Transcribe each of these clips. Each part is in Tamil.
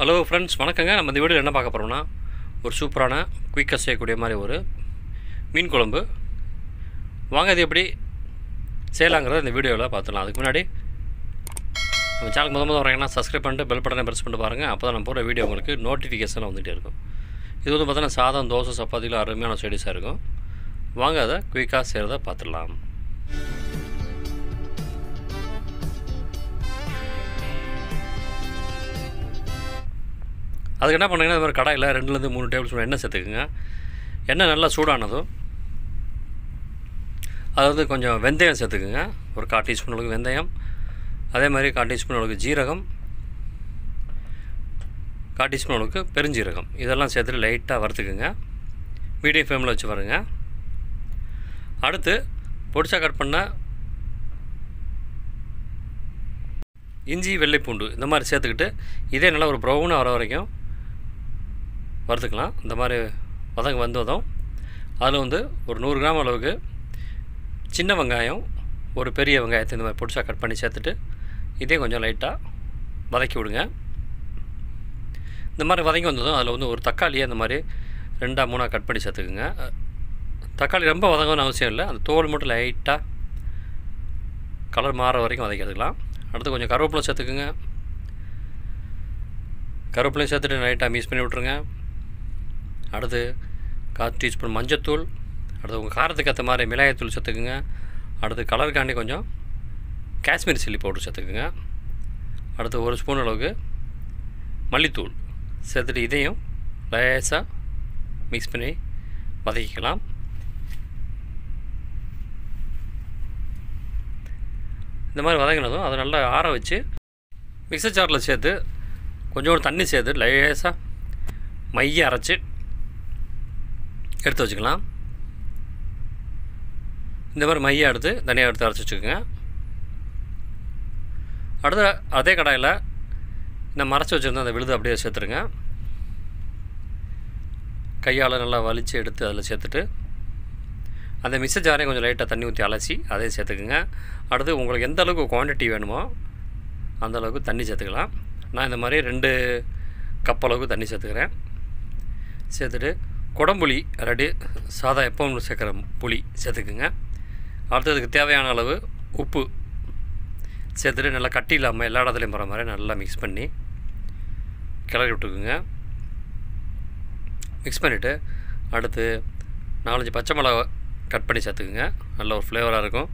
ஹலோ ஃப்ரெண்ட்ஸ், வணக்கங்க. நம்ம இந்த வீடியோவில் என்ன பார்க்க போகிறோம்னா, ஒரு சூப்பரான குயிக்காக செய்யக்கூடிய மாதிரி ஒரு மீன் குழம்பு. வாங்க இது எப்படி செய்யலாங்கிறத இந்த வீடியோவில் பார்த்துடலாம். அதுக்கு முன்னாடி நம்ம சேனலுக்கு முதல் வரீங்கன்னா சப்ஸ்கிரைப் பண்ணிட்டு பெல் பட்டனை ப்ரெஸ் பண்ணிட்டு பாருங்கள். அப்போ தான் நம்ம போகிற வீடியோ உங்களுக்கு நோட்டிஃபிகேஷனில் வந்துகிட்டே இருக்கும். இது வந்து பார்த்தீங்கன்னா சாதம், தோசை, சப்பாத்தியில் அருமையான சைடிஷாக இருக்கும். வாங்க அதை குயிக்காக செய்கிறத பார்த்துடலாம். அதுக்கு என்ன பண்ணுங்கன்னா, இது மாதிரி கடாயில் 2-3 டேபிள் ஸ்பூன் எண்ணெய் சேர்த்துக்குங்க. எண்ணெய் நல்லா சூடானதும் அது வந்து கொஞ்சம் வெந்தயம் சேர்த்துக்குங்க. ஒரு 1/4 டீஸ்பூன் அளவுக்கு வெந்தயம், அதே மாதிரி 1/4 டீஸ்பூன் அளவுக்கு ஜீரகம், 1/4 டீஸ்பூன் அளவுக்கு பெருஞ்சீரகம், இதெல்லாம் சேர்த்துட்டு லைட்டாக வறுத்துக்குங்க. மீடியம் ஃப்ளேமில் வச்சு வருங்க. அடுத்து பொடிச்சா கட் பண்ண இஞ்சி, வெள்ளைப்பூண்டு இந்த மாதிரி சேர்த்துக்கிட்டு இதே நல்லா ஒரு ப்ரௌனாக வர வரைக்கும் வறுத்துக்கலாம். இந்த மாதிரி வந்ததும் அதில் வந்து ஒரு 100 கிராம் அளவுக்கு சின்ன வெங்காயம், ஒரு பெரிய வெங்காயத்தை இந்த மாதிரி பொடிச்சா கட் பண்ணி சேர்த்துட்டு இதே கொஞ்சம் லைட்டாக வதக்கி விடுங்க. இந்த மாதிரி வதங்கி வந்ததும் அதில் வந்து ஒரு தக்காளியை இந்த மாதிரி 2-3 கட் பண்ணி சேர்த்துக்குங்க. தக்காளி ரொம்ப வதங்கணும்னு அவசியம் இல்லை, அந்த தோல் மட்டும் லைட்டாக கலர் மாற வரைக்கும் வதக்கி எடுத்துக்கலாம். அடுத்து கொஞ்சம் கருவேப்பிலை சேர்த்துக்குங்க. கருவேப்பிலையும் சேர்த்துட்டு லைட்டாக மிக்ஸ் பண்ணி விட்ருங்க. அடுத்து 1/4 டீஸ்பூன் மஞ்சத்தூள், அடுத்து உங்கள் காரத்துக்கு ஏற்ற மாதிரி மிளகாய்த்தூள் சேர்த்துக்குங்க. அடுத்து கலருக்காண்டி கொஞ்சம் காஷ்மீர் சில்லி பவுடர் சேர்த்துக்குங்க. அடுத்து 1 ஸ்பூன் அளவுக்கு மல்லித்தூள் சேர்த்துட்டு இதையும் லேசாக மிக்ஸ் பண்ணி வதக்கிக்கலாம். இந்த மாதிரி வதங்கினதும் அதை நல்லா ஆற வச்சு மிக்சர் ஜாரில் சேர்த்து கொஞ்சோண்டு தண்ணி சேர்த்து லேசாக மைய அரைச்சி எடுத்து வச்சுக்கலாம். இந்த மாதிரி மைய எடுத்து தனியாக எடுத்து அரைச்சி வச்சுக்கோங்க. அடுத்து அதே கடாயில் இந்த மறைச்சி வச்சுருந்த அந்த விழுது அப்படியே சேர்த்துருங்க. கையால் நல்லா வலித்து எடுத்து அதில் சேர்த்துட்டு அந்த மிக்சர் ஜாரையும் கொஞ்சம் லைட்டாக தண்ணி ஊற்றி அலசி அதையும் சேர்த்துக்குங்க. அடுத்து உங்களுக்கு எந்த அளவுக்கு குவான்டிட்டி வேணுமோ அந்தளவுக்கு தண்ணி சேர்த்துக்கலாம். நான் இந்த மாதிரி 2 கப் அளவுக்கு தண்ணி சேர்த்துக்கிறேன். சேர்த்துட்டு குடம்புளி ரெடி சாதா எப்பவும் சேர்க்குற புளி சேர்த்துக்குங்க. அடுத்ததுக்கு தேவையான அளவு உப்பு சேர்த்துட்டு நல்லா கட்டி இல்லாமல் எல்லா இடத்துலையும் போகிற மாதிரி நல்லா மிக்ஸ் பண்ணி கிளறி விட்டுக்குங்க. மிக்ஸ் பண்ணிவிட்டு அடுத்து 4-5 பச்சை மிளகா கட் பண்ணி சேர்த்துக்குங்க. நல்ல ஒரு ஃப்ளேவராக இருக்கும்.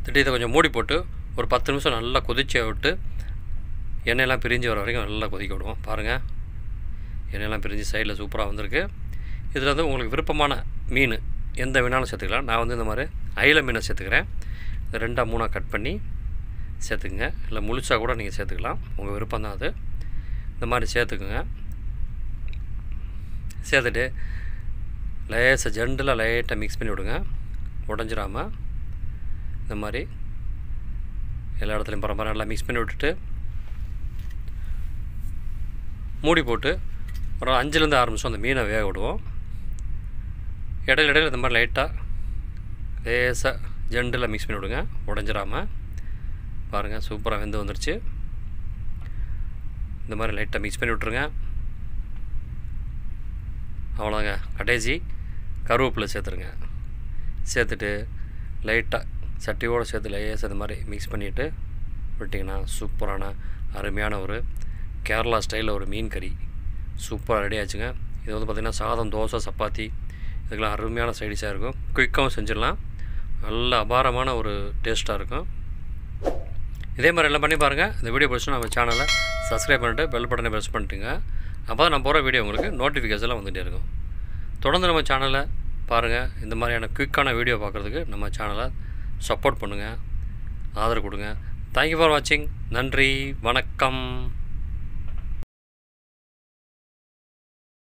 திட்டி இதை கொஞ்சம் மூடி போட்டு ஒரு 10 நிமிஷம் நல்லா கொதிக்க விட்டு எண்ணெயெல்லாம் பிரிஞ்சு வர வரைக்கும் நல்லா கொதிக்க விடுவோம். பாருங்கள், எண்ணெயெல்லாம் பிரிஞ்சு சைடில் சூப்பராக வந்திருக்கு. இதில் வந்து உங்களுக்கு விருப்பமான மீன் எந்த வேணாலும் சேர்த்துக்கலாம். நான் வந்து இந்த மாதிரி அயில மீனை சேர்த்துக்கிறேன். 2-3 கட் பண்ணி சேர்த்துக்குங்க. இல்லை முழுசாக கூட நீங்கள் சேர்த்துக்கலாம், உங்கள் விருப்பம் தான் அது. இந்த மாதிரி சேர்த்துக்குங்க. சேர்த்துட்டு லேசாக ஜென்டலாக லைட்டாக மிக்ஸ் பண்ணி விடுங்க, உடஞ்சிடாமல். இந்த மாதிரி எல்லா இடத்துலையும் பரம்பரை நல்லா மிக்ஸ் பண்ணி விட்டுட்டு மூடி போட்டு ஒரு 5-6 நிமிஷம் அந்த மீனை வேக விடுவோம். இடையில இந்த மாதிரி லைட்டாக லேசாக ஜென்டலாக மிக்ஸ் பண்ணி விடுங்க, உடஞ்சிடாமல். பாருங்கள், சூப்பராக வெந்து வந்துருச்சு. இந்த மாதிரி லைட்டாக மிக்ஸ் பண்ணி விட்ருங்க. அவ்வளோங்க. கடைசி கருவேப்பிலை சேர்த்துருங்க. சேர்த்துட்டு லைட்டாக சட்டியோடு சேர்த்து லேசாக இந்த மாதிரி மிக்ஸ் பண்ணிவிட்டு விட்டிங்கன்னா சூப்பரான அருமையான ஒரு கேரளா ஸ்டைலில் ஒரு மீன் கறி சூப்பராக ரெடி ஆச்சுங்க. இது வந்து பார்த்திங்கன்னா சாதம், தோசை, சப்பாத்தி இதுக்கெல்லாம் அருமையான சைடிஷாக இருக்கும். குயிக்காகவும் செஞ்சிடலாம். நல்ல அபாரமான ஒரு டேஸ்ட்டாக இருக்கும். இதே மாதிரி எல்லாம் பண்ணி பாருங்கள். இந்த வீடியோ பிடிச்சா நம்ம சேனலை சப்ஸ்கிரைப் பண்ணிட்டு பெல் பட்டனை ப்ரெஸ் பண்ணிட்டுங்க. அப்போ தான் நான் போகிற வீடியோ உங்களுக்கு நோட்டிஃபிகேஷன்லாம் வந்துகிட்டே இருக்கும். தொடர்ந்து நம்ம சேனலை பாருங்கள். இந்த மாதிரியான குயிக்கான வீடியோ பார்க்குறதுக்கு நம்ம சேனலை சப்போர்ட் பண்ணுங்கள், ஆதரவு கொடுங்க. தேங்க்யூ ஃபார் வாட்சிங். நன்றி, வணக்கம்.